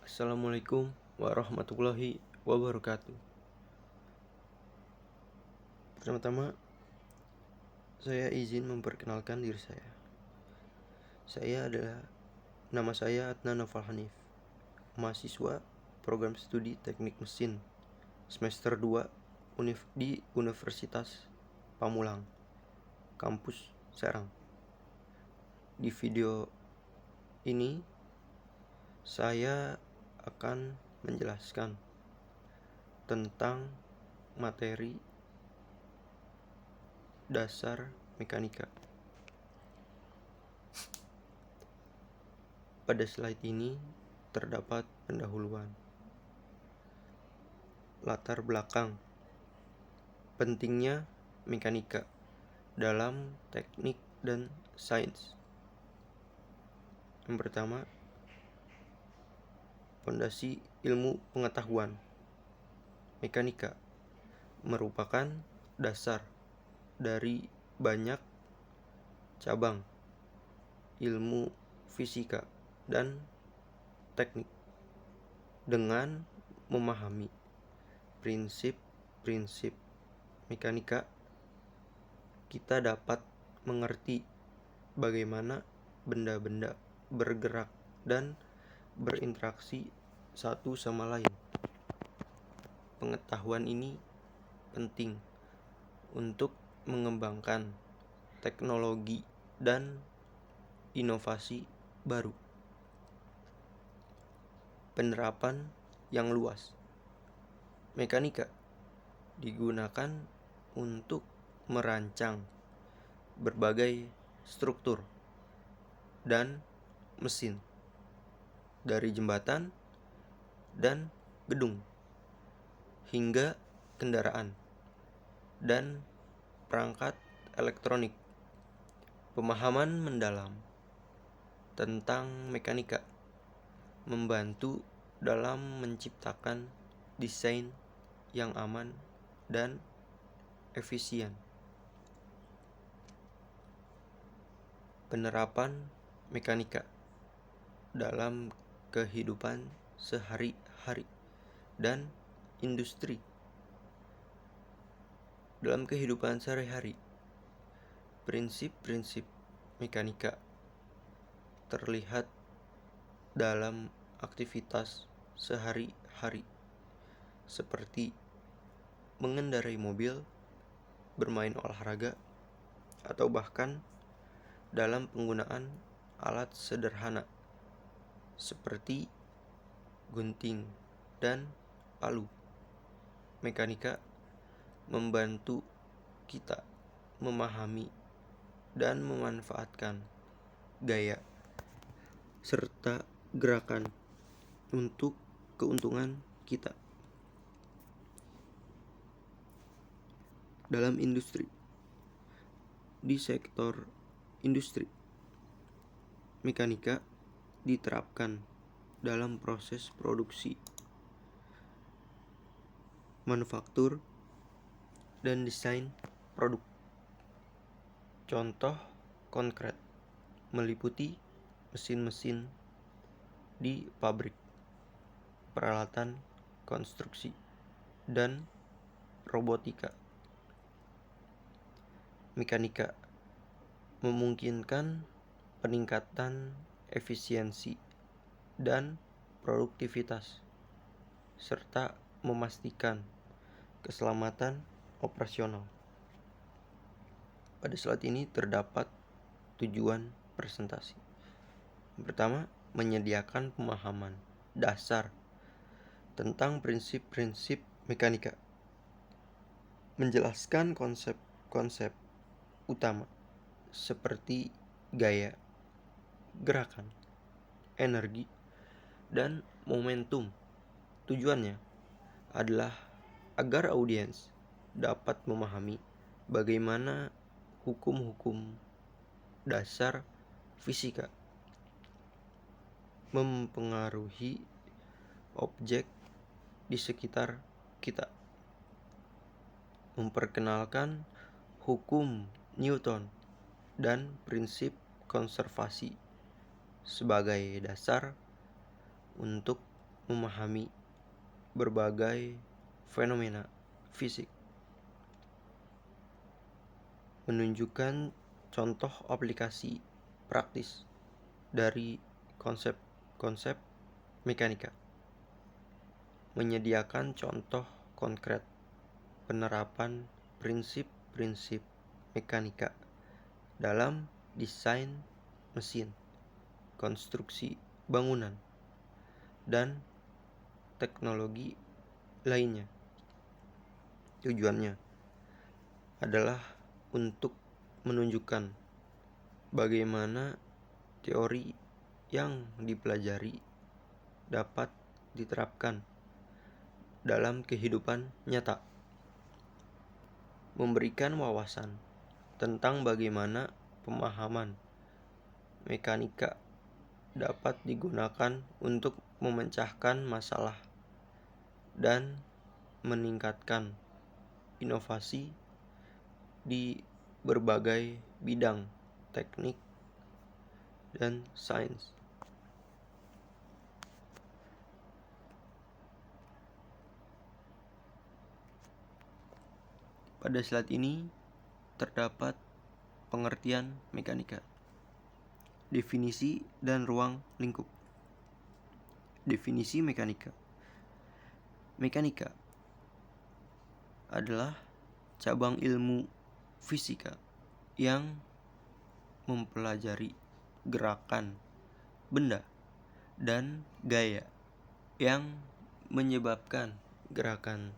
Assalamualaikum warahmatullahi wabarakatuh. Pertama-tama, saya izin memperkenalkan diri saya. Nama saya Adnan Noval Hanif, mahasiswa program studi teknik mesin semester 2 di Universitas Pamulang, kampus Serang. Di video ini, saya akan menjelaskan tentang materi dasar mekanika. Pada slide ini terdapat pendahuluan. Latar belakang pentingnya mekanika dalam teknik dan sains. Yang pertama, fondasi ilmu pengetahuan. Mekanika merupakan dasar dari banyak cabang ilmu fisika dan teknik. Dengan memahami prinsip-prinsip mekanika, kita dapat mengerti bagaimana benda-benda bergerak dan berinteraksi satu sama lain. Pengetahuan ini penting untuk mengembangkan teknologi dan inovasi baru. Penerapan yang luas. Mekanika digunakan untuk merancang berbagai struktur dan mesin, dari jembatan dan gedung hingga kendaraan dan perangkat elektronik. Pemahaman mendalam tentang mekanika membantu dalam menciptakan desain yang aman dan efisien. Penerapan mekanika dalam kehidupan sehari-hari dan industri. Dalam kehidupan sehari-hari, prinsip-prinsip mekanika terlihat dalam aktivitas sehari-hari seperti mengendarai mobil, bermain olahraga, atau bahkan dalam penggunaan alat sederhana seperti gunting dan palu. Mekanika membantu kita memahami dan memanfaatkan gaya serta gerakan untuk keuntungan kita. Dalam industri, di sektor industri, mekanika diterapkan dalam proses produksi, manufaktur, dan desain produk. Contoh konkret meliputi mesin-mesin di pabrik, peralatan konstruksi, dan robotika. Mekanika memungkinkan peningkatan efisiensi dan produktivitas serta memastikan keselamatan operasional. Pada slide ini terdapat tujuan presentasi. Yang pertama, menyediakan pemahaman dasar tentang prinsip-prinsip mekanika, menjelaskan konsep-konsep utama seperti gaya, gerakan, energi, dan momentum. Tujuannya adalah agar audiens dapat memahami bagaimana hukum-hukum dasar fisika mempengaruhi objek di sekitar kita. Memperkenalkan hukum Newton dan prinsip konservasi sebagai dasar untuk memahami berbagai fenomena fisik, menunjukkan contoh aplikasi praktis dari konsep-konsep mekanika, menyediakan contoh konkret penerapan prinsip-prinsip mekanika dalam desain mesin, konstruksi bangunan, dan teknologi lainnya. Tujuannya adalah untuk menunjukkan bagaimana teori yang dipelajari dapat diterapkan dalam kehidupan nyata, memberikan wawasan tentang bagaimana pemahaman mekanika dapat digunakan untuk memecahkan masalah dan meningkatkan inovasi di berbagai bidang teknik dan sains. Pada slide ini terdapat pengertian mekanika, definisi dan ruang lingkup. Definisi mekanika. Mekanika adalah cabang ilmu fisika yang mempelajari gerakan benda dan gaya yang menyebabkan gerakan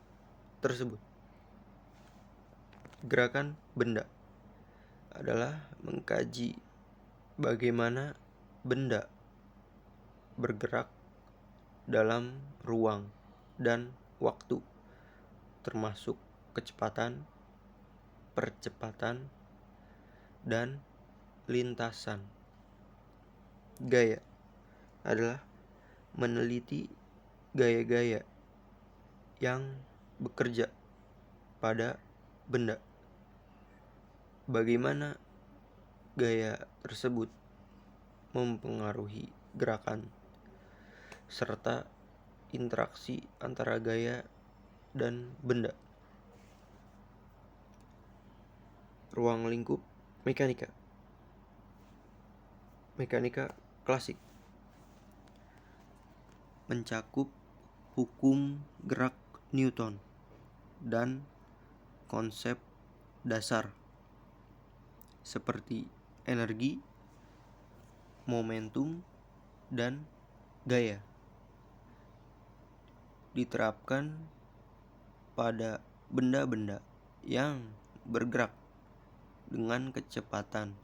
tersebut. Gerakan benda adalah mengkaji bagaimana benda bergerak dalam ruang dan waktu, termasuk kecepatan, percepatan, dan lintasan. Gaya adalah meneliti gaya-gaya yang bekerja pada benda. Bagaimana gaya tersebut mempengaruhi gerakan, serta interaksi antara gaya dan benda. Ruang lingkup mekanika. Mekanika klasik mencakup hukum gerak Newton dan konsep dasar seperti energi, momentum, dan gaya. Diterapkan pada benda-benda yang bergerak dengan kecepatan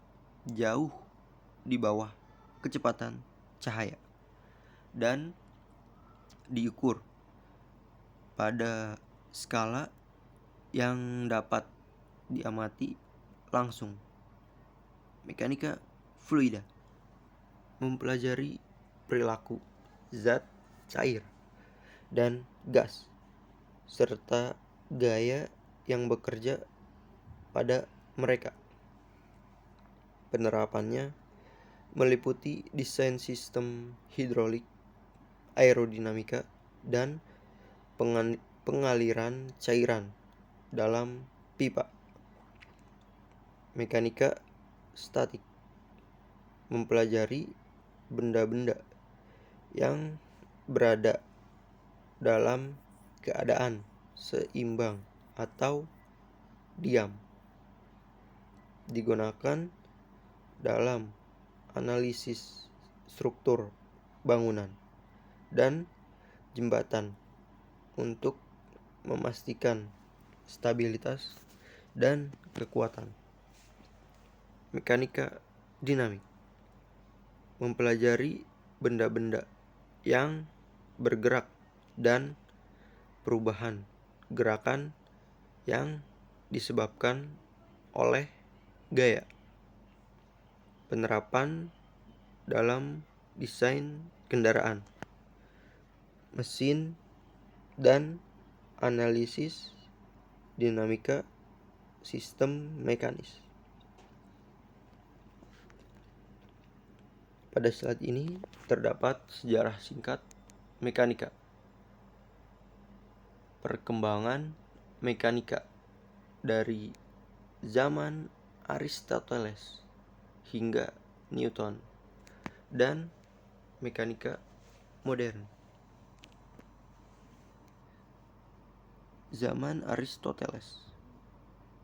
jauh di bawah kecepatan cahaya dan diukur pada skala yang dapat diamati langsung. Mekanika fluida mempelajari perilaku zat cair dan gas serta gaya yang bekerja pada mereka. Penerapannya meliputi desain sistem hidrolik, aerodinamika, dan pengaliran cairan dalam pipa. Mekanika statik mempelajari benda-benda yang berada dalam keadaan seimbang atau diam. Digunakan dalam analisis struktur bangunan dan jembatan untuk memastikan stabilitas dan kekuatan. Mekanika dinamik mempelajari benda-benda yang bergerak dan perubahan gerakan yang disebabkan oleh gaya. Penerapan dalam desain kendaraan, mesin, dan analisis dinamika sistem mekanis. Pada slide ini terdapat sejarah singkat mekanika. Perkembangan mekanika dari zaman Aristoteles hingga Newton dan mekanika modern. Zaman Aristoteles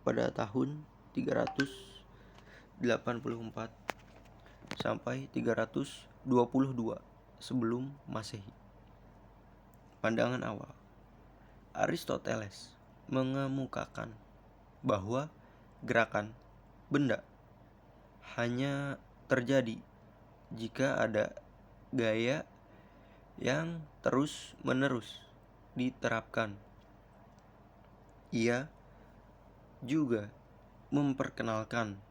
pada tahun 384 sampai 322 sebelum Masehi. Pandangan awal. Aristoteles mengemukakan bahwa gerakan benda hanya terjadi jika ada gaya yang terus-menerus diterapkan. Ia juga memperkenalkan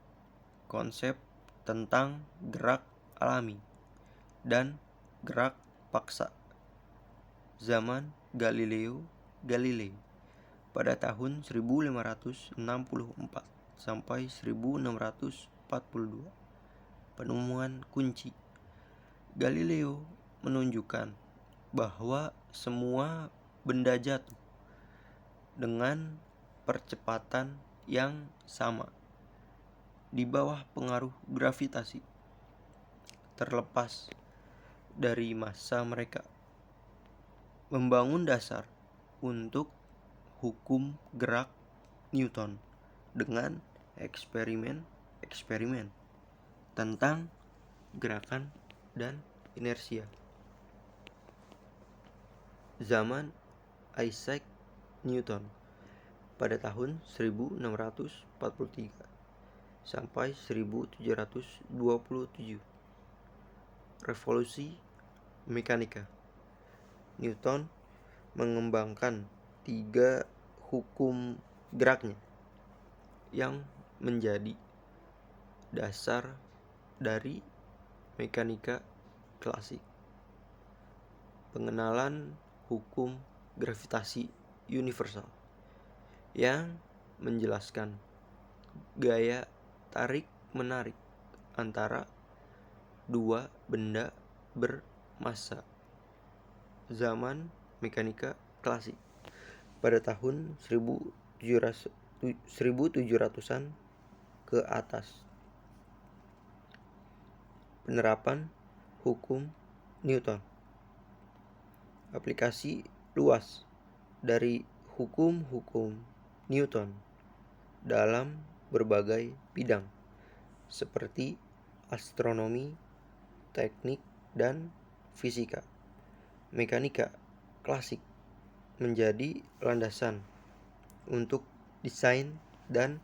konsep tentang gerak alami dan gerak paksa. Zaman Galileo Galilei pada tahun 1564 sampai 1642. Penemuan kunci. Galileo menunjukkan bahwa semua benda jatuh dengan percepatan yang sama di bawah pengaruh gravitasi, terlepas dari massa mereka. Membangun dasar untuk hukum gerak Newton dengan eksperimen tentang gerakan dan inersia. Zaman Isaac Newton pada tahun 1643 sampai 1727. Revolusi mekanika. Newton mengembangkan 3 hukum geraknya yang menjadi dasar dari mekanika klasik. Pengenalan hukum gravitasi universal yang menjelaskan gaya tarik-menarik antara dua benda bermassa. Zaman mekanika klasik pada tahun 1700-an ke atas. Penerapan hukum Newton. Aplikasi luas dari hukum-hukum Newton dalam berbagai bidang seperti astronomi, teknik, dan fisika. Mekanika klasik menjadi landasan untuk desain dan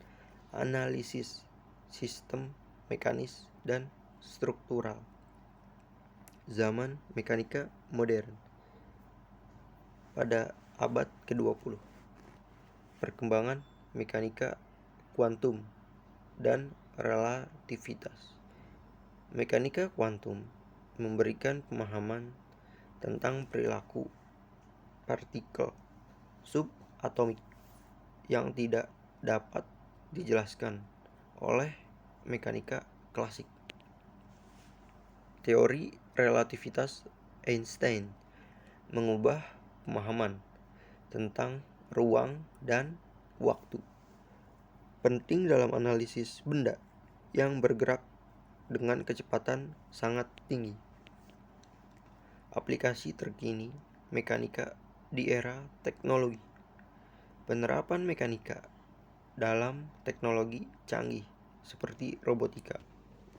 analisis sistem mekanis dan struktural. Zaman mekanika modern pada abad ke-20. Perkembangan mekanika kuantum dan relativitas. Mekanika kuantum memberikan pemahaman tentang perilaku partikel subatomik yang tidak dapat dijelaskan oleh mekanika klasik. Teori relativitas Einstein mengubah pemahaman tentang ruang dan waktu, penting dalam analisis benda yang bergerak dengan kecepatan sangat tinggi. Aplikasi terkini mekanika di era teknologi. Penerapan mekanika dalam teknologi canggih seperti robotika,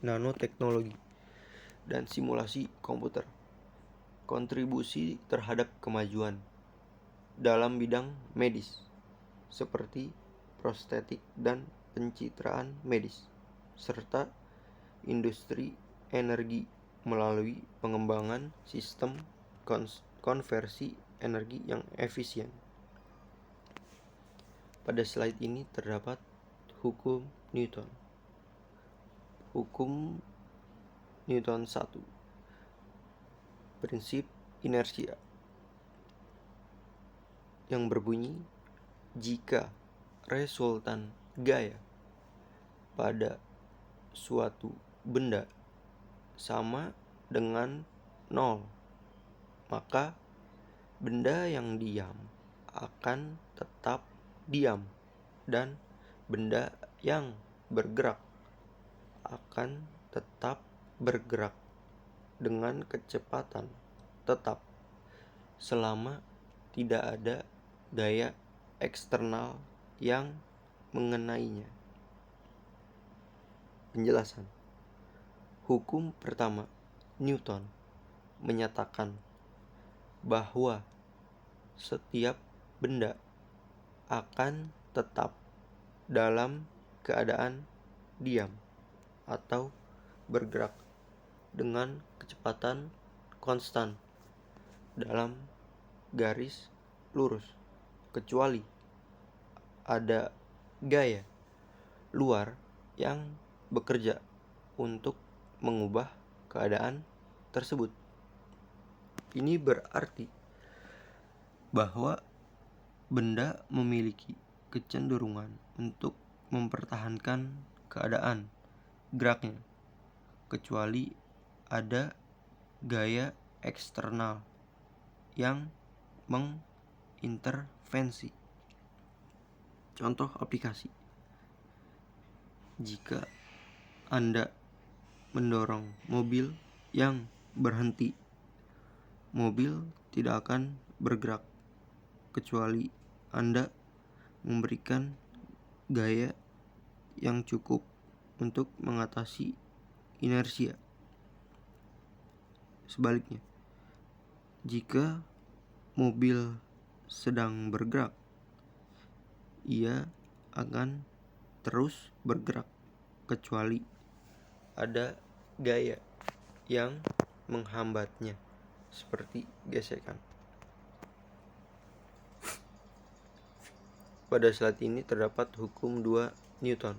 nanoteknologi, dan simulasi komputer. Kontribusi terhadap kemajuan dalam bidang medis seperti prostetik dan pencitraan medis, serta industri energi melalui pengembangan sistem konversi energi yang efisien. Pada slide ini terdapat hukum Newton. Hukum Newton 1. Prinsip inersia yang berbunyi jika resultan gaya pada suatu benda sama dengan 0, maka benda yang diam akan tetap diam, dan benda yang bergerak akan tetap bergerak dengan kecepatan tetap selama tidak ada gaya eksternal yang mengenainya. Penjelasan. Hukum pertama Newton menyatakan bahwa setiap benda akan tetap dalam keadaan diam atau bergerak dengan kecepatan konstan dalam garis lurus, kecuali ada gaya luar yang bekerja untuk mengubah keadaan tersebut. Ini berarti bahwa benda memiliki kecenderungan untuk mempertahankan keadaan geraknya, kecuali ada gaya eksternal yang mengintervensi. Contoh aplikasi. Jika Anda mendorong mobil yang berhenti, mobil tidak akan bergerak kecuali Anda memberikan gaya yang cukup untuk mengatasi inersia. Sebaliknya, jika mobil sedang bergerak, ia akan terus bergerak kecuali ada gaya yang menghambatnya, seperti gesekan. Pada slide ini terdapat hukum 2 Newton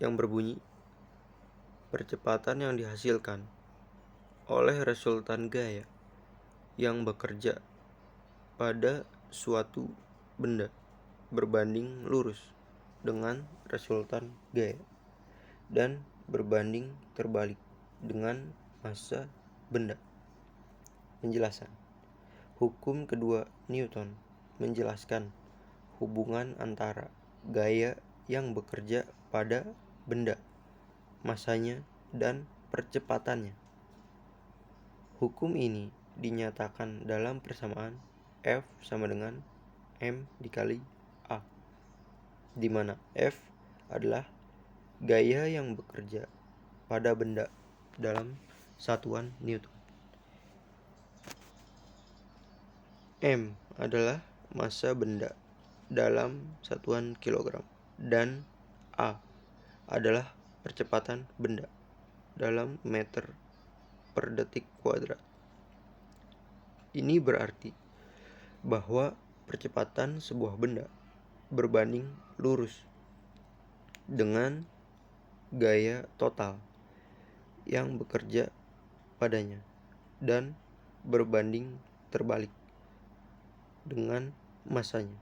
yang berbunyi, percepatan yang dihasilkan oleh resultan gaya yang bekerja pada suatu benda berbanding lurus dengan resultan gaya dan berbanding terbalik dengan massa benda. Penjelasan. Hukum kedua Newton menjelaskan hubungan antara gaya yang bekerja pada benda, massanya, dan percepatannya. Hukum ini dinyatakan dalam persamaan F sama dengan M dikali A, di mana F adalah gaya yang bekerja pada benda dalam satuan Newton. M adalah massa benda dalam satuan kilogram, dan A adalah percepatan benda dalam meter per detik kuadrat. Ini berarti bahwa percepatan sebuah benda berbanding lurus dengan gaya total yang bekerja padanya dan berbanding terbalik dengan massanya.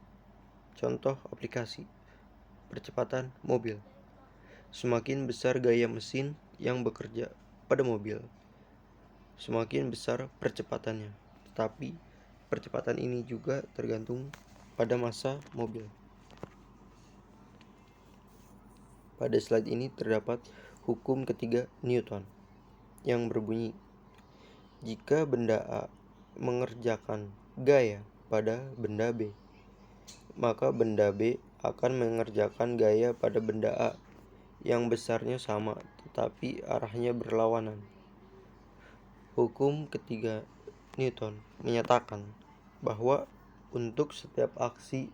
Contoh aplikasi. Percepatan mobil. Semakin besar gaya mesin yang bekerja pada mobil, semakin besar percepatannya. Tetapi percepatan ini juga tergantung pada massa mobil. Pada slide ini terdapat hukum ketiga Newton yang berbunyi, jika benda A mengerjakan gaya pada benda B, maka benda B akan mengerjakan gaya pada benda A yang besarnya sama tetapi arahnya berlawanan. Hukum ketiga Newton menyatakan bahwa untuk setiap aksi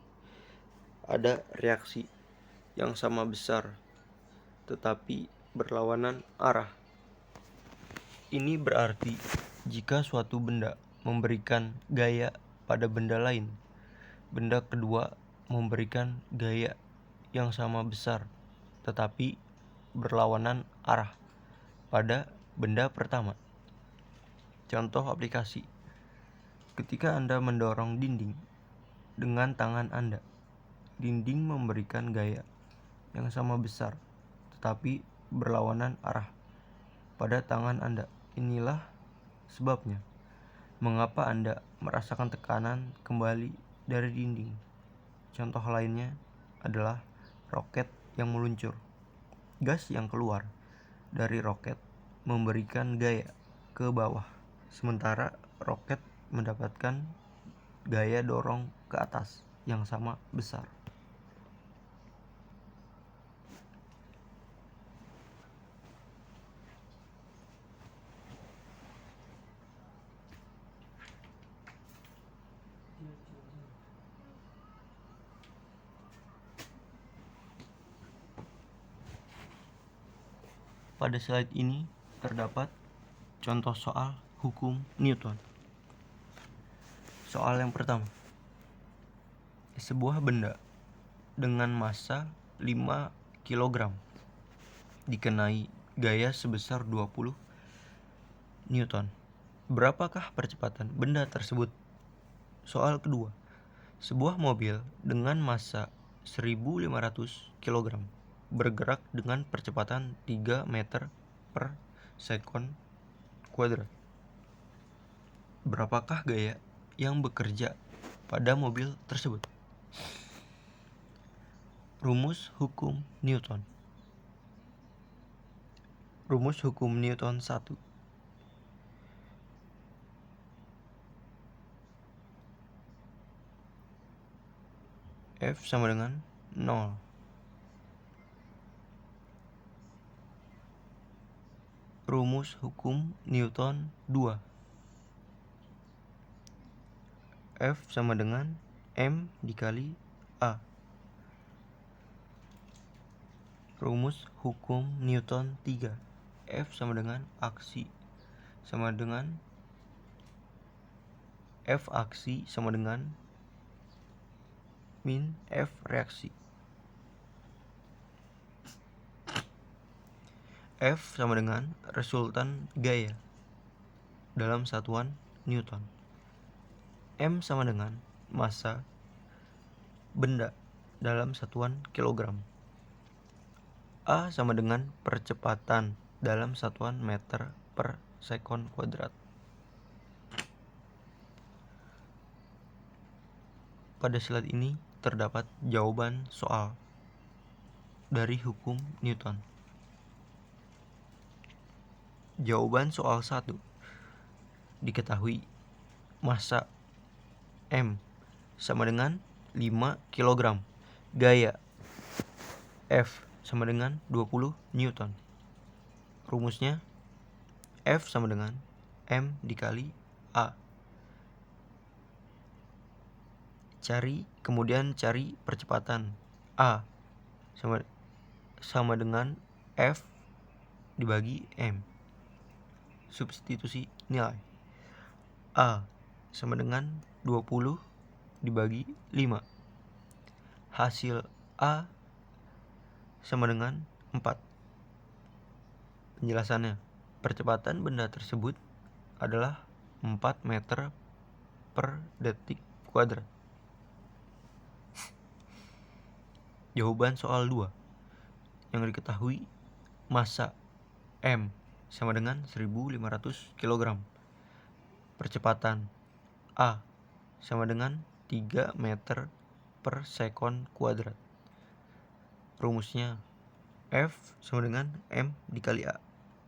ada reaksi yang sama besar tetapi berlawanan arah. Ini berarti jika suatu benda memberikan gaya pada benda lain, benda kedua memberikan gaya yang sama besar tetapi berlawanan arah pada benda pertama. Contoh aplikasi. Ketika Anda mendorong dinding dengan tangan Anda, dinding memberikan gaya yang sama besar tetapi berlawanan arah pada tangan Anda. Inilah sebabnya Mengapa Anda merasakan tekanan kembali dari dinding? Contoh lainnya adalah roket yang meluncur. Gas yang keluar dari roket memberikan gaya ke bawah, sementara roket mendapatkan gaya dorong ke atas yang sama besar. Pada slide ini terdapat contoh soal hukum Newton. Soal yang pertama. Sebuah benda dengan massa 5 kg dikenai gaya sebesar 20 Newton. Berapakah percepatan benda tersebut? Soal kedua. Sebuah mobil dengan massa 1500 kg bergerak dengan percepatan 3 meter per sekon kuadrat. Berapakah gaya yang bekerja pada mobil tersebut? Rumus hukum Newton. Rumus hukum Newton 1. F sama dengan 0. Rumus hukum Newton 2. F sama dengan M dikali A. Rumus hukum Newton 3. F sama dengan aksi sama dengan F aksi sama dengan min F reaksi. F sama dengan resultan gaya dalam satuan Newton. M sama dengan massa benda dalam satuan kilogram. A sama dengan percepatan dalam satuan meter per sekon kuadrat. Pada slide ini terdapat jawaban soal dari hukum Newton. Jawaban soal 1. Diketahui massa M sama dengan 5 kg. Gaya F sama dengan 20 Newton. Rumusnya F sama dengan M dikali A. Kemudian cari percepatan. A sama dengan F dibagi M. Substitusi nilai. A sama dengan 20 dibagi 5. Hasil A sama dengan 4. Penjelasannya, percepatan benda tersebut adalah 4 meter per detik kuadrat. Jawaban soal 2. Yang diketahui massa M sama dengan 1500 kg. Percepatan A sama dengan 3 meter per sekon kuadrat. Rumusnya F sama dengan M dikali A.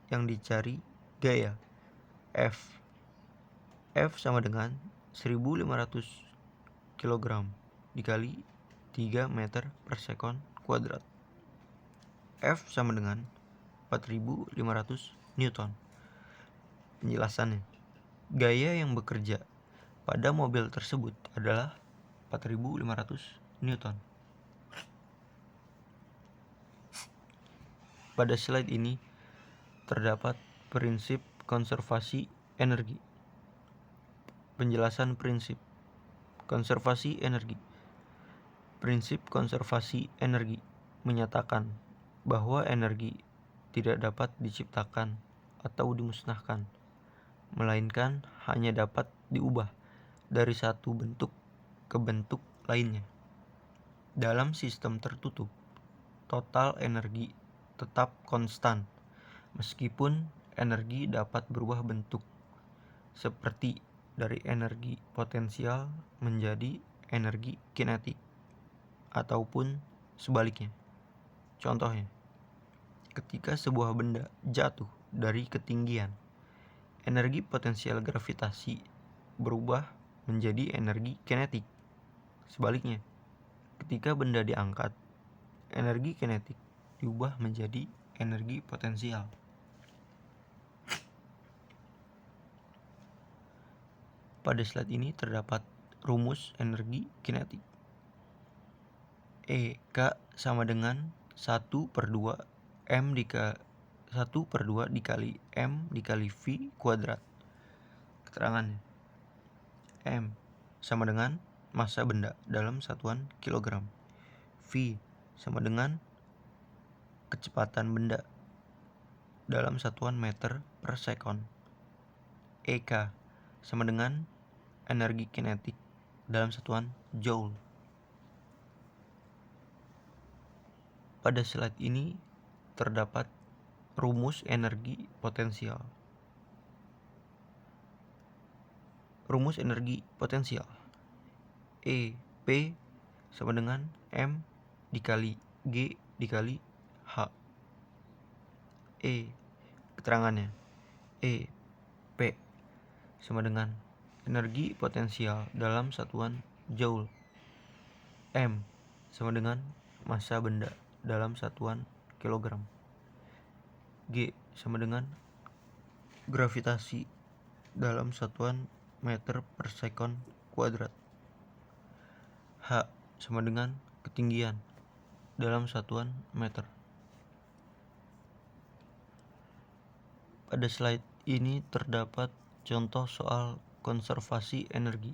Yang dicari gaya F sama dengan 1500 kg dikali 3 meter per sekon kuadrat. F sama dengan 4500 Newton. Penjelasannya, gaya yang bekerja pada mobil tersebut adalah 4500 Newton. Pada slide ini terdapat prinsip konservasi energi. Penjelasan prinsip konservasi energi. Prinsip konservasi energi menyatakan bahwa energi tidak dapat diciptakan atau dimusnahkan, melainkan hanya dapat diubah dari satu bentuk ke bentuk lainnya. Dalam sistem tertutup, total energi tetap konstan, meskipun energi dapat berubah bentuk, seperti dari energi potensial menjadi energi kinetik ataupun sebaliknya. Contohnya, ketika sebuah benda jatuh dari ketinggian, energi potensial gravitasi berubah menjadi energi kinetik. Sebaliknya, ketika benda diangkat, energi kinetik diubah menjadi energi potensial. Pada slide ini terdapat rumus energi kinetik. EK sama dengan 1/2 dikali M dikali V kuadrat. Keterangannya, M sama dengan massa benda dalam satuan kilogram. V sama dengan kecepatan benda dalam satuan meter per sekon. EK sama dengan energi kinetik dalam satuan joule. Pada slide ini terdapat rumus energi potensial. Rumus energi potensial. EP sama dengan M dikali G dikali H. Keterangannya, EP sama dengan energi potensial dalam satuan joule. M sama dengan massa benda dalam satuan kilogram. G sama dengan gravitasi dalam satuan meter per sekon kuadrat. H sama dengan ketinggian dalam satuan meter. Pada slide ini terdapat contoh soal konservasi energi.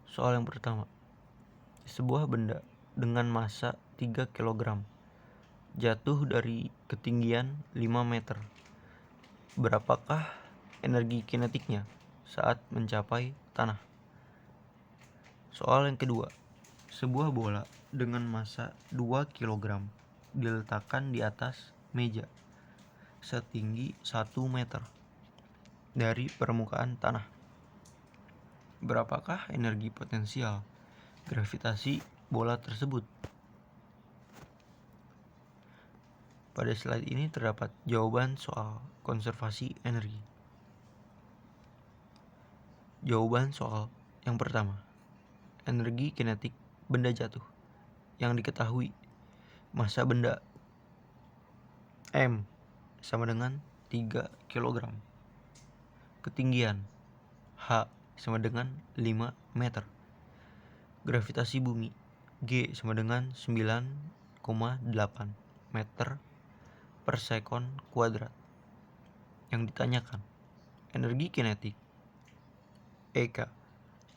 Soal yang pertama, sebuah benda dengan massa 3 kg jatuh dari ketinggian 5 meter. Berapakah energi kinetiknya saat mencapai tanah? Soal yang kedua, sebuah bola dengan massa 2 kg diletakkan di atas meja setinggi 1 meter dari permukaan tanah. Berapakah energi potensial gravitasi bola tersebut? Pada slide ini terdapat jawaban soal konservasi energi. Jawaban soal yang pertama, energi kinetik benda jatuh. Yang diketahui, massa benda M sama dengan 3 kg. Ketinggian H sama dengan 5 meter. Gravitasi bumi G sama dengan 9,8 meter per sekon kuadrat. Yang ditanyakan, energi kinetik EK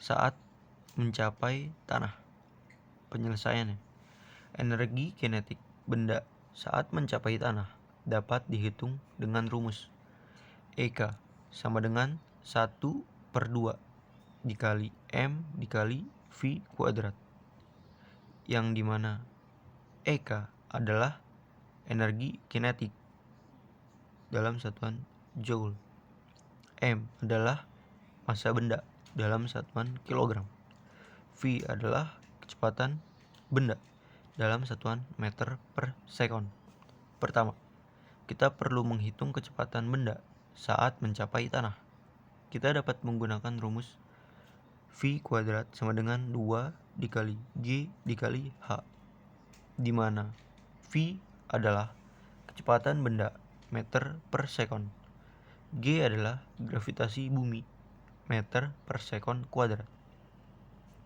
saat mencapai tanah. Penyelesaiannya, energi kinetik benda saat mencapai tanah dapat dihitung dengan rumus EK sama dengan 1/2 dikali M dikali V kuadrat, yang dimana EK adalah energi kinetik dalam satuan joule, M adalah massa benda dalam satuan kilogram, V adalah kecepatan benda dalam satuan meter per sekon. Pertama, kita perlu menghitung kecepatan benda saat mencapai tanah. Kita dapat menggunakan rumus V kuadrat sama dengan 2 dikali G dikali H, di mana V adalah kecepatan benda meter per sekon, G adalah gravitasi bumi meter per sekon kuadrat,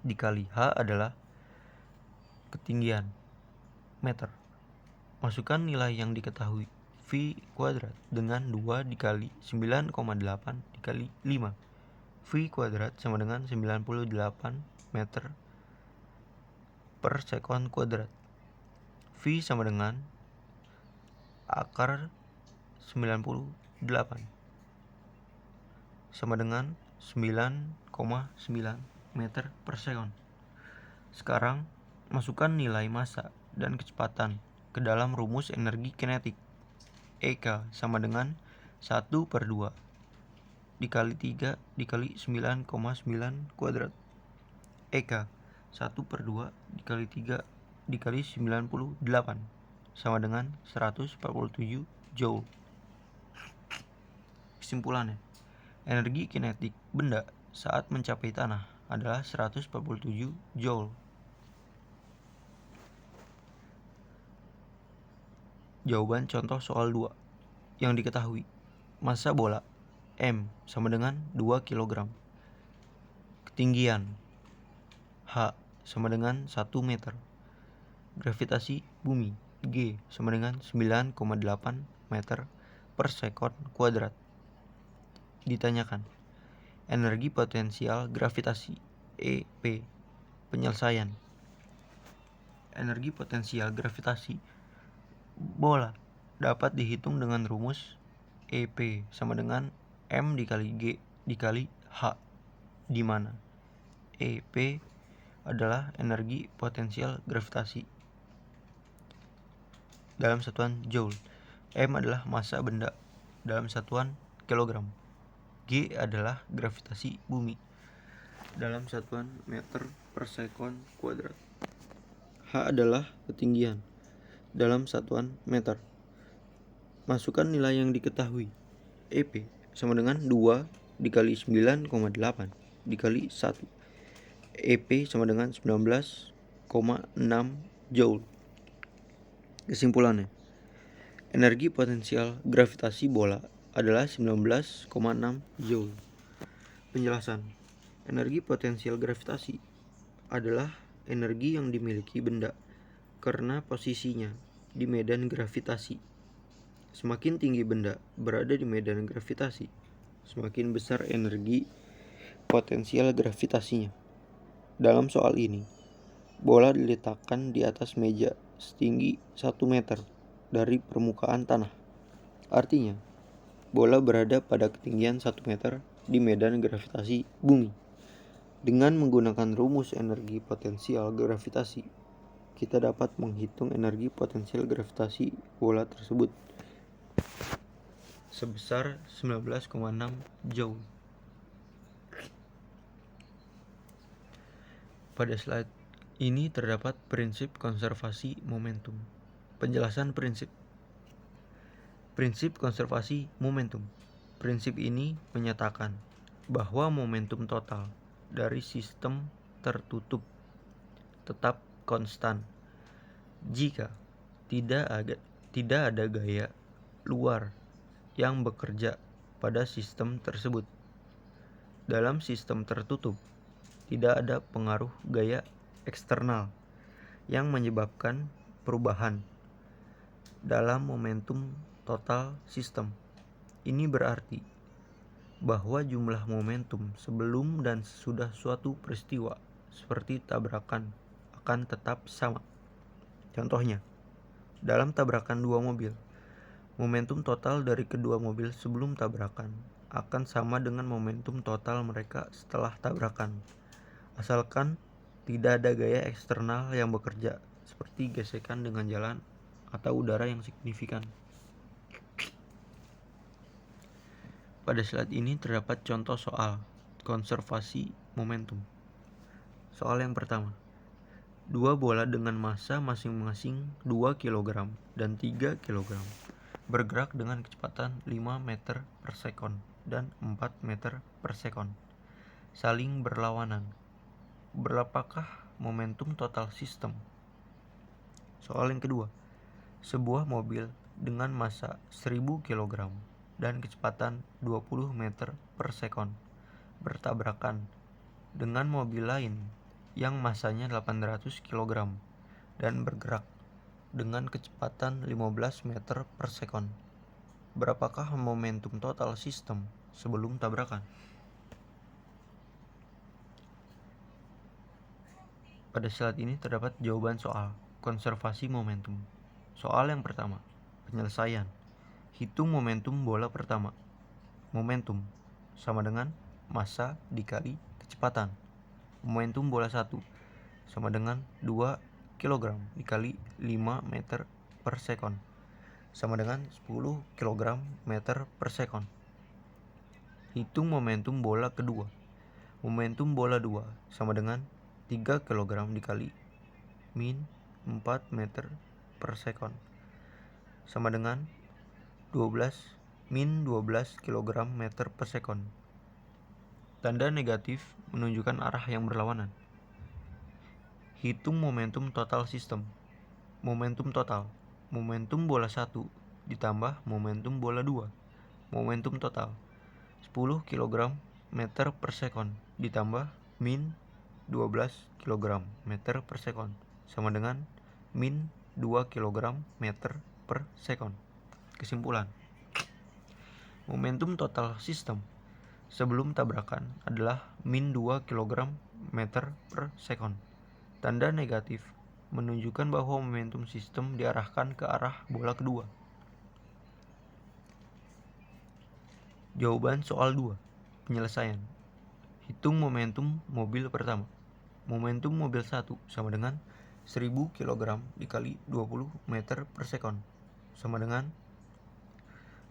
dikali H adalah ketinggian meter. Masukkan nilai yang diketahui V kuadrat dengan 2 dikali 9,8 dikali 5. V kuadrat sama dengan 98 meter per sekon kuadrat. V sama dengan akar 98 sama dengan 9,9 meter per sekon. Sekarang masukkan nilai massa dan kecepatan ke dalam rumus energi kinetik. EK sama dengan 1/2 dikali 3 dikali 9,9 kuadrat. EK 1/2 dikali 3 dikali 98 sama dengan 147 Joule. Kesimpulannya, energi kinetik benda saat mencapai tanah adalah 147 Joule. Jawaban contoh soal 2. Yang diketahui, massa bola M sama dengan 2 kg. Ketinggian H sama dengan 1 meter. Gravitasi bumi G sama dengan 9,8 meter per sekon kuadrat. Ditanyakan, energi potensial gravitasi EP. Penyelesaian, energi potensial gravitasi bola dapat dihitung dengan rumus EP sama dengan M dikali G dikali H, di mana EP adalah energi potensial gravitasi dalam satuan Joule, M adalah massa benda dalam satuan kilogram, G adalah gravitasi bumi dalam satuan meter per sekon kuadrat, H adalah ketinggian dalam satuan meter. Masukkan nilai yang diketahui. EP sama dengan 2 dikali 9,8 dikali 1. EP sama dengan 19,6 Joule. Kesimpulannya, energi potensial gravitasi bola adalah 19,6 Joule. Penjelasan, energi potensial gravitasi adalah energi yang dimiliki benda karena posisinya di medan gravitasi. Semakin tinggi benda berada di medan gravitasi, semakin besar energi potensial gravitasinya. Dalam soal ini, bola diletakkan di atas meja setinggi 1 meter dari permukaan tanah. Artinya, bola berada pada ketinggian 1 meter di medan gravitasi bumi. Dengan menggunakan rumus energi potensial gravitasi, kita dapat menghitung energi potensial gravitasi bola tersebut sebesar 19,6 Joule. Pada slide ini terdapat prinsip konservasi momentum. Penjelasan prinsip. Prinsip konservasi momentum. Prinsip ini menyatakan bahwa momentum total dari sistem tertutup tetap konstan jika tidak ada gaya luar yang bekerja pada sistem tersebut. Dalam sistem tertutup, tidak ada pengaruh gaya eksternal yang menyebabkan perubahan dalam momentum total sistem. Ini berarti bahwa jumlah momentum sebelum dan sesudah suatu peristiwa seperti tabrakan akan tetap sama. Contohnya, dalam tabrakan dua mobil, momentum total dari kedua mobil sebelum tabrakan akan sama dengan momentum total mereka setelah tabrakan, asalkan tidak ada gaya eksternal yang bekerja, seperti gesekan dengan jalan atau udara yang signifikan. Pada slide ini terdapat contoh soal konservasi momentum. Soal yang pertama, dua bola dengan massa masing-masing 2 kg dan 3 kg bergerak dengan kecepatan 5 meter per sekon dan 4 meter per sekon, saling berlawanan. Berapakah momentum total sistem? Soal yang kedua, sebuah mobil dengan massa 1000 kg dan kecepatan 20 meter per sekon bertabrakan dengan mobil lain yang massanya 800 kg dan bergerak dengan kecepatan 15 meter per sekon. Berapakah momentum total sistem sebelum tabrakan? Pada slide ini terdapat jawaban soal konservasi momentum. Soal yang pertama, penyelesaian. Hitung momentum bola pertama. Momentum sama dengan massa dikali kecepatan. Momentum bola 1 sama dengan 2 kg dikali 5 meter per sekon sama dengan 10 kg meter per sekon. Hitung momentum bola kedua. Momentum bola 2 sama dengan 3 kg dikali min 4 meter per sekon sama dengan 12 kg meter per sekon. Tanda negatif menunjukkan arah yang berlawanan. Hitung momentum total sistem. Momentum total. Momentum bola 1 ditambah momentum bola 2. Momentum total 10 kg meter per sekon ditambah min 12 kg meter per sekon sama dengan min 2 kg meter per sekon. Kesimpulan. Momentum total sistem sebelum tabrakan adalah min 2 kg meter per sekon. Tanda negatif menunjukkan bahwa momentum sistem diarahkan ke arah bola kedua. Jawaban soal 2. Penyelesaian. Hitung momentum mobil pertama. Momentum mobil 1 sama dengan 1000 kg dikali 20 meter per sekon sama dengan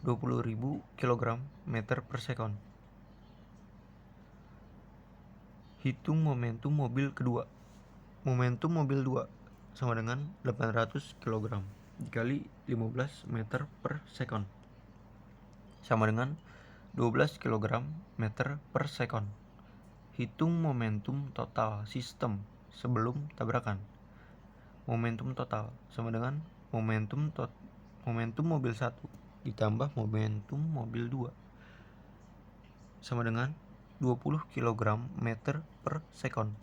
20.000 kg meter per sekon. Hitung momentum mobil kedua. Momentum mobil 2 sama dengan 800 kg dikali 15 meter per sekon sama dengan 12 kg meter per sekon. Hitung momentum total sistem sebelum tabrakan. Momentum total sama dengan momentum mobil 1 ditambah momentum mobil 2 sama dengan 20 kg meter per sekon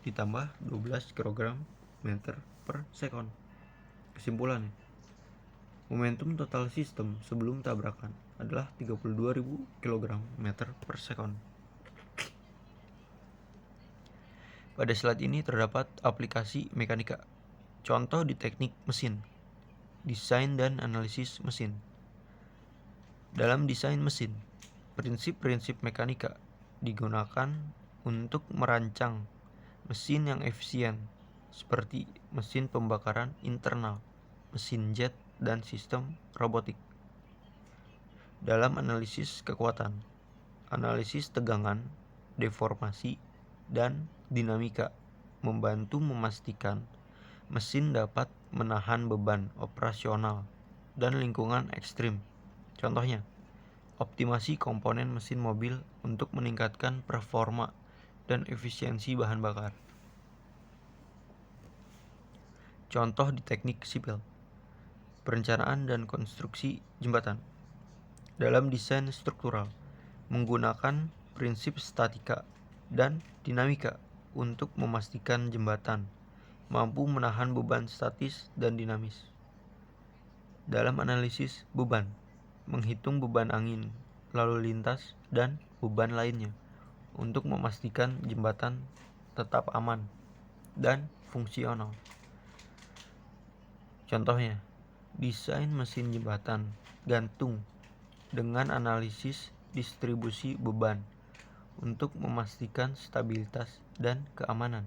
ditambah 12 kg meter per sekon. Kesimpulannya, momentum total sistem sebelum tabrakan adalah 32.000 kg meter per sekon. Pada slide ini terdapat aplikasi mekanika. Contoh di teknik mesin, desain dan analisis mesin. Dalam desain mesin, prinsip-prinsip mekanika digunakan untuk merancang mesin yang efisien seperti mesin pembakaran internal, mesin jet, dan sistem robotik. Dalam analisis kekuatan, analisis tegangan, deformasi, dan dinamika membantu memastikan mesin dapat menahan beban operasional dan lingkungan ekstrim. Contohnya, optimasi komponen mesin mobil untuk meningkatkan performa dan efisiensi bahan bakar. Contoh di teknik sipil, perencanaan dan konstruksi jembatan. Dalam desain struktural, menggunakan prinsip statika dan dinamika untuk memastikan jembatan mampu menahan beban statis dan dinamis. Dalam analisis beban, menghitung beban angin, lalu lintas, dan beban lainnya untuk memastikan jembatan tetap aman dan fungsional. Contohnya, desain mesin jembatan gantung dengan analisis distribusi beban untuk memastikan stabilitas dan keamanan.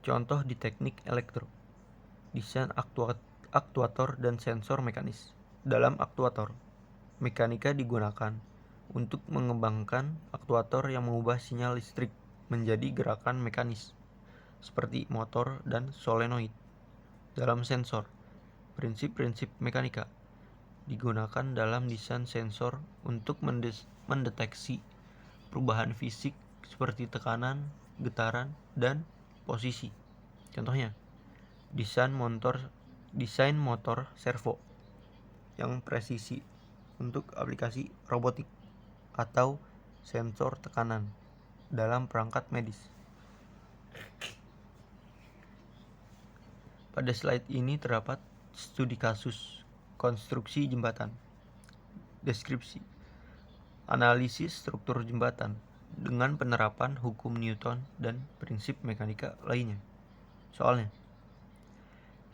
Contoh di teknik elektro, desain aktuator dan sensor mekanis. Dalam aktuator, mekanika digunakan untuk mengembangkan aktuator yang mengubah sinyal listrik menjadi gerakan mekanis, seperti motor dan solenoid. Dalam sensor, prinsip-prinsip mekanika digunakan dalam desain sensor untuk mendeteksi perubahan fisik seperti tekanan, getaran, dan posisi. Contohnya, desain motor servo yang presisi untuk aplikasi robotik atau sensor tekanan dalam perangkat medis. Pada slide ini terdapat studi kasus konstruksi jembatan. Deskripsi. Analisis struktur jembatan dengan penerapan hukum Newton dan prinsip mekanika lainnya. Soalnya,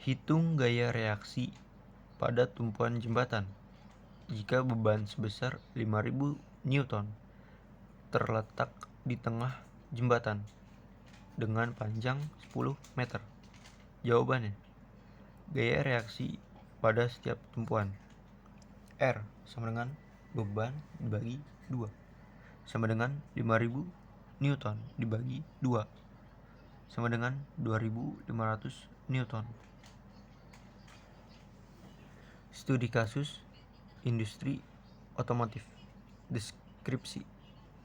hitung gaya reaksi pada tumpuan jembatan jika beban sebesar 5000 Newton terletak di tengah jembatan dengan panjang 10 meter. Jawabannya, gaya reaksi pada setiap tumpuan R sama dengan beban dibagi 2 sama dengan 5.000 Newton dibagi 2 sama dengan 2.500 Newton. Studi kasus industri otomotif. Deskripsi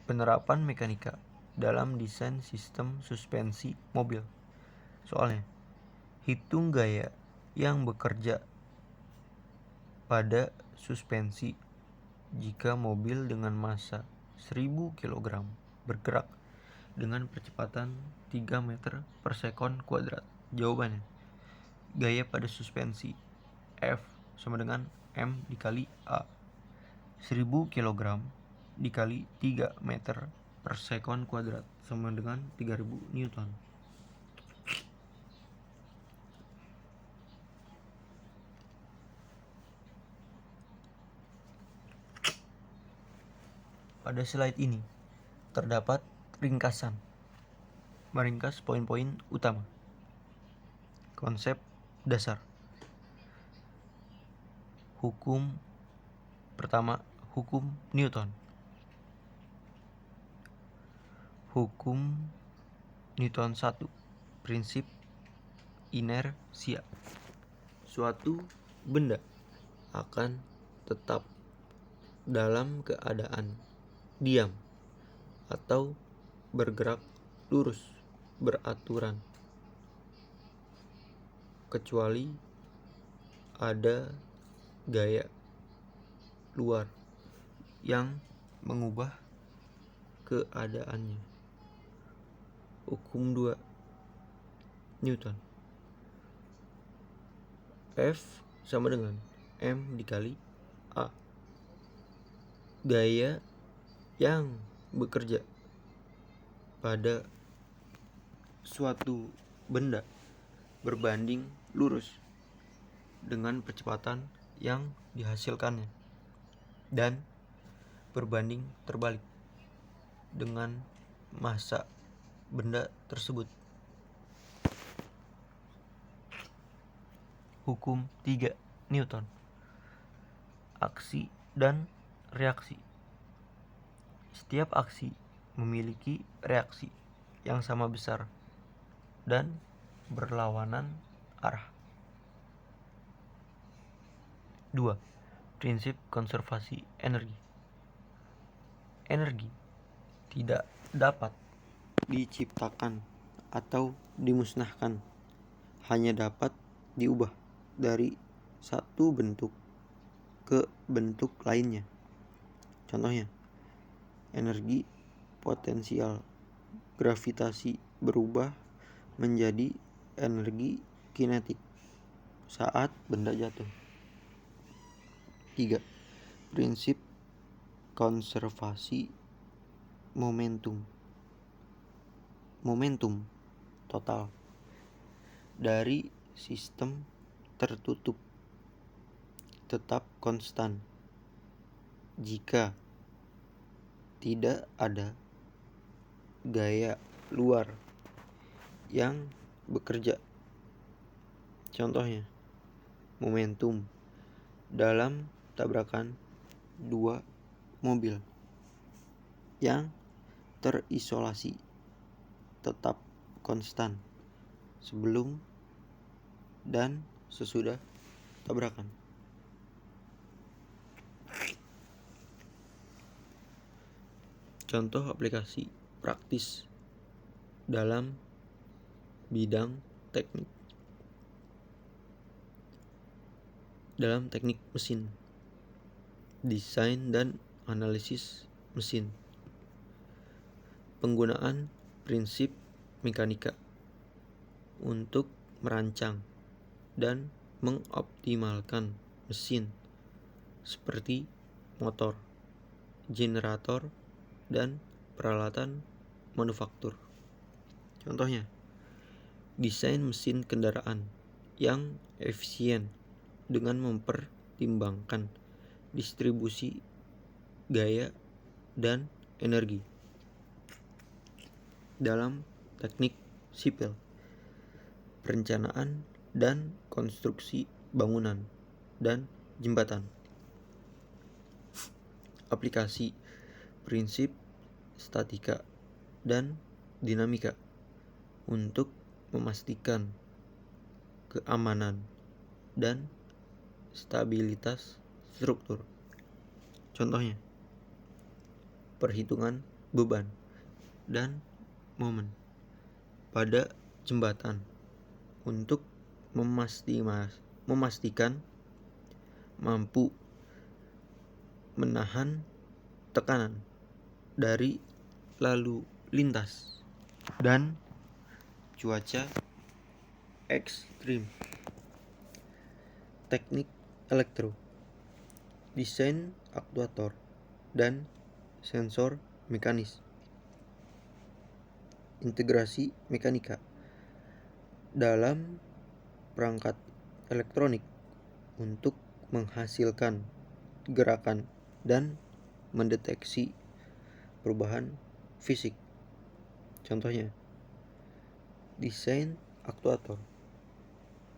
penerapan mekanika dalam desain sistem suspensi mobil. Soalnya, hitung gaya yang bekerja pada suspensi jika mobil dengan massa 1000 kg bergerak dengan percepatan 3 meter per sekon kuadrat. Jawabannya, gaya pada suspensi F sama dengan M dikali A. 1000 kg dikali 3 meter per sekon kuadrat sama dengan 3000 Newton. Pada slide ini terdapat ringkasan, meringkas poin-poin utama. Konsep dasar. Hukum pertama, hukum Newton. Hukum Newton 1, prinsip inersia. Suatu benda akan tetap dalam keadaan diam atau bergerak lurus beraturan kecuali ada gaya luar yang mengubah keadaannya. Hukum 2 Newton. F sama dengan M dikali A. Gaya yang bekerja pada suatu benda berbanding lurus dengan percepatan yang dihasilkannya dan berbanding terbalik dengan massa benda tersebut. Hukum 3 Newton. Aksi dan reaksi. Setiap aksi memiliki reaksi yang sama besar dan berlawanan arah. 2. Prinsip konservasi energi. Energi tidak dapat diciptakan atau dimusnahkan, hanya dapat diubah dari satu bentuk ke bentuk lainnya. Contohnya, energi potensial gravitasi berubah menjadi energi kinetik saat benda jatuh. 3. Prinsip konservasi momentum. Momentum total dari sistem tertutup tetap konstan jika tidak ada gaya luar yang bekerja. Contohnya, momentum dalam tabrakan dua mobil yang terisolasi tetap konstan sebelum dan sesudah tabrakan. Contoh aplikasi praktis dalam bidang teknik. Dalam teknik mesin, desain dan analisis mesin. Penggunaan prinsip mekanika untuk merancang dan mengoptimalkan mesin seperti motor, generator, dan peralatan manufaktur. Contohnya, desain mesin kendaraan yang efisien dengan mempertimbangkan distribusi gaya dan energi. Dalam teknik sipil, perencanaan dan konstruksi bangunan dan jembatan. aplikasi prinsip statika dan dinamika untuk memastikan keamanan dan stabilitas struktur. Contohnya, perhitungan beban dan momen pada jembatan untuk memastikan mampu menahan tekanan dari lalu lintas dan cuaca ekstrim. Teknik elektro, desain aktuator dan sensor mekanis, integrasi mekanika dalam perangkat elektronik untuk menghasilkan gerakan dan mendeteksi perubahan fisik. Contohnya, desain aktuator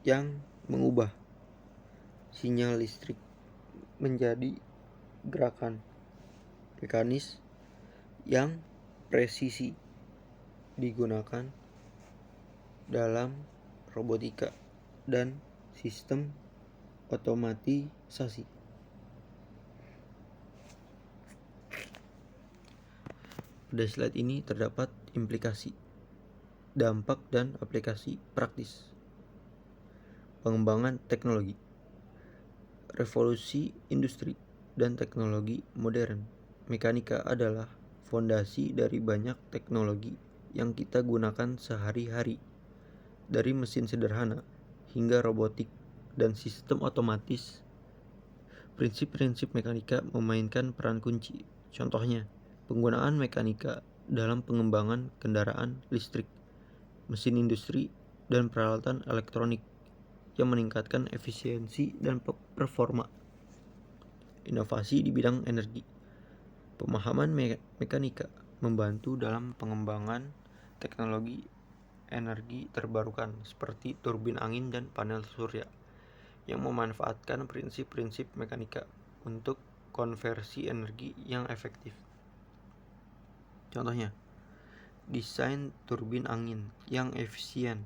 yang mengubah sinyal listrik menjadi gerakan mekanis yang presisi digunakan dalam robotika dan sistem otomatisasi. Pada slide ini terdapat implikasi, dampak, dan aplikasi praktis. Pengembangan teknologi, revolusi industri dan teknologi modern. Mekanika adalah fondasi dari banyak teknologi yang kita gunakan sehari-hari, dari mesin sederhana hingga robotik dan sistem otomatis. Prinsip-prinsip mekanika memainkan peran kunci. Contohnya, penggunaan mekanika dalam pengembangan kendaraan listrik, mesin industri, dan peralatan elektronik yang meningkatkan efisiensi dan performa. Inovasi di bidang energi. Pemahaman mekanika membantu dalam pengembangan teknologi energi terbarukan seperti turbin angin dan panel surya yang memanfaatkan prinsip-prinsip mekanika untuk konversi energi yang efektif. Contohnya, desain turbin angin yang efisien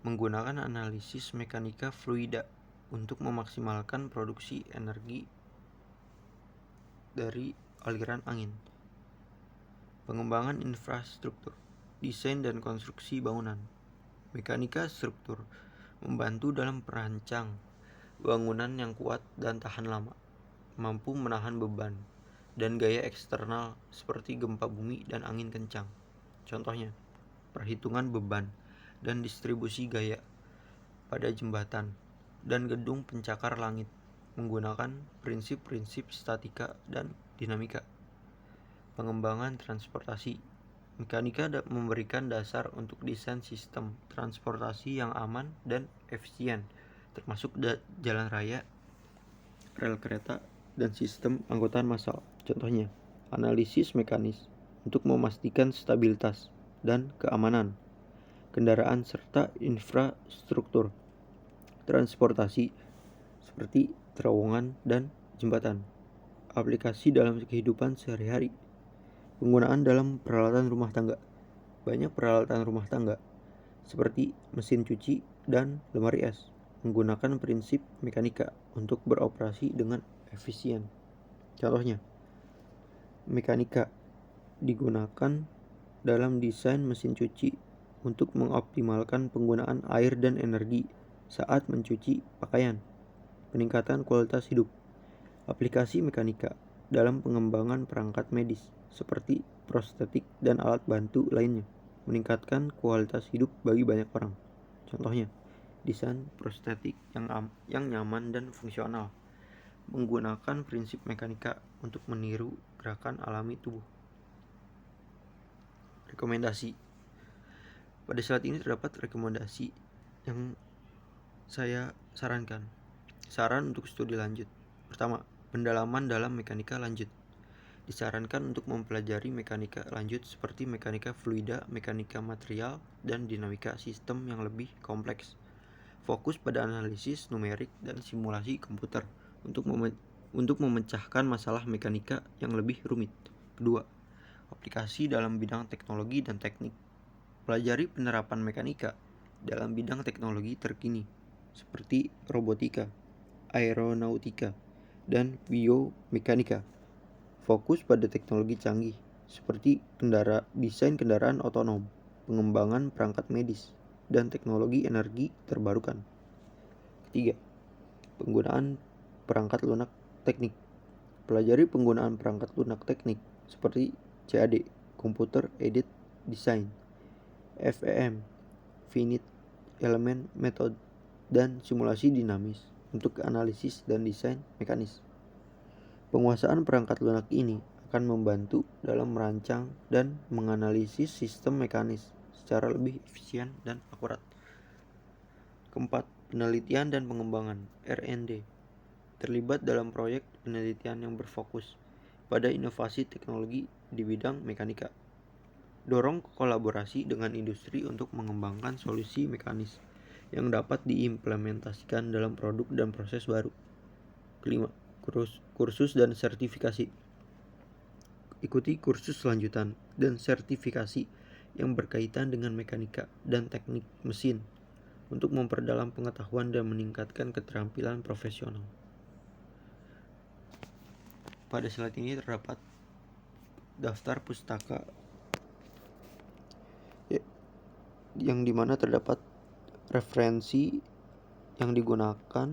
menggunakan analisis mekanika fluida untuk memaksimalkan produksi energi dari aliran angin. Pengembangan infrastruktur, desain dan konstruksi bangunan. Mekanika struktur membantu dalam perancang bangunan yang kuat dan tahan lama, mampu menahan beban dan gaya eksternal seperti gempa bumi dan angin kencang. Contohnya, perhitungan beban dan distribusi gaya pada jembatan dan gedung pencakar langit menggunakan prinsip-prinsip statika dan dinamika. Pengembangan transportasi. Mekanika memberikan dasar untuk desain sistem transportasi yang aman dan efisien, termasuk jalan raya, rel kereta, dan sistem angkutan massal. Contohnya, analisis mekanis untuk memastikan stabilitas dan keamanan kendaraan serta infrastruktur transportasi seperti terowongan dan jembatan. Aplikasi dalam kehidupan sehari-hari. Penggunaan dalam peralatan rumah tangga. Banyak peralatan rumah tangga seperti mesin cuci dan lemari es menggunakan prinsip mekanika untuk beroperasi dengan efisien. Contohnya, mekanika digunakan dalam desain mesin cuci untuk mengoptimalkan penggunaan air dan energi saat mencuci pakaian. Peningkatan kualitas hidup. Aplikasi mekanika dalam pengembangan perangkat medis seperti prostetik dan alat bantu lainnya meningkatkan kualitas hidup bagi banyak orang. Contohnya, desain prostetik yang nyaman dan fungsional menggunakan prinsip mekanika untuk meniru gerakan alami tubuh. Rekomendasi. Pada slide ini terdapat rekomendasi yang saya sarankan. Saran untuk studi lanjut. Pertama, pendalaman dalam mekanika lanjut. Disarankan untuk mempelajari mekanika lanjut seperti mekanika fluida, mekanika material, dan dinamika sistem yang lebih kompleks. Fokus pada analisis numerik dan simulasi komputer untuk untuk memecahkan masalah mekanika yang lebih rumit. Kedua, aplikasi dalam bidang teknologi dan teknik. Pelajari penerapan mekanika dalam bidang teknologi terkini seperti robotika, aeronautika, dan biomekanika. Fokus pada teknologi canggih seperti desain kendaraan otonom, pengembangan perangkat medis, dan teknologi energi terbarukan. Ketiga, penggunaan perangkat lunak teknik. Pelajari penggunaan perangkat lunak teknik seperti CAD, Computer Aided Design, FEM, Finite Element Method, dan simulasi dinamis untuk analisis dan desain mekanis. Penguasaan perangkat lunak ini akan membantu dalam merancang dan menganalisis sistem mekanis secara lebih efisien dan akurat. Keempat, penelitian dan pengembangan (R&D). Terlibat dalam proyek penelitian yang berfokus pada inovasi teknologi di bidang mekanika. Dorong kolaborasi dengan industri untuk mengembangkan solusi mekanis yang dapat diimplementasikan dalam produk dan proses baru. Kelima, kursus dan sertifikasi. Ikuti kursus lanjutan dan sertifikasi yang berkaitan dengan mekanika dan teknik mesin untuk memperdalam pengetahuan dan meningkatkan keterampilan profesional. Pada slide ini terdapat daftar pustaka yang dimana terdapat referensi yang digunakan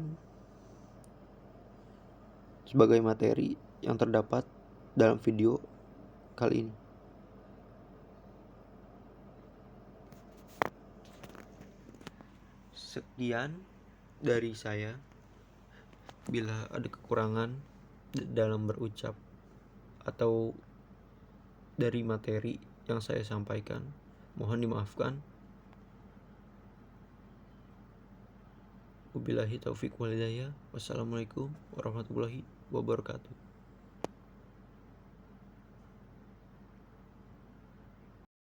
sebagai materi yang terdapat dalam video kali ini. Sekian dari saya. Bila ada kekurangan dalam berucap atau dari materi yang saya sampaikan, mohon dimaafkan. Wabillahi taufiq wal hidayah. Wassalamualaikum warahmatullahi wabarakatuh.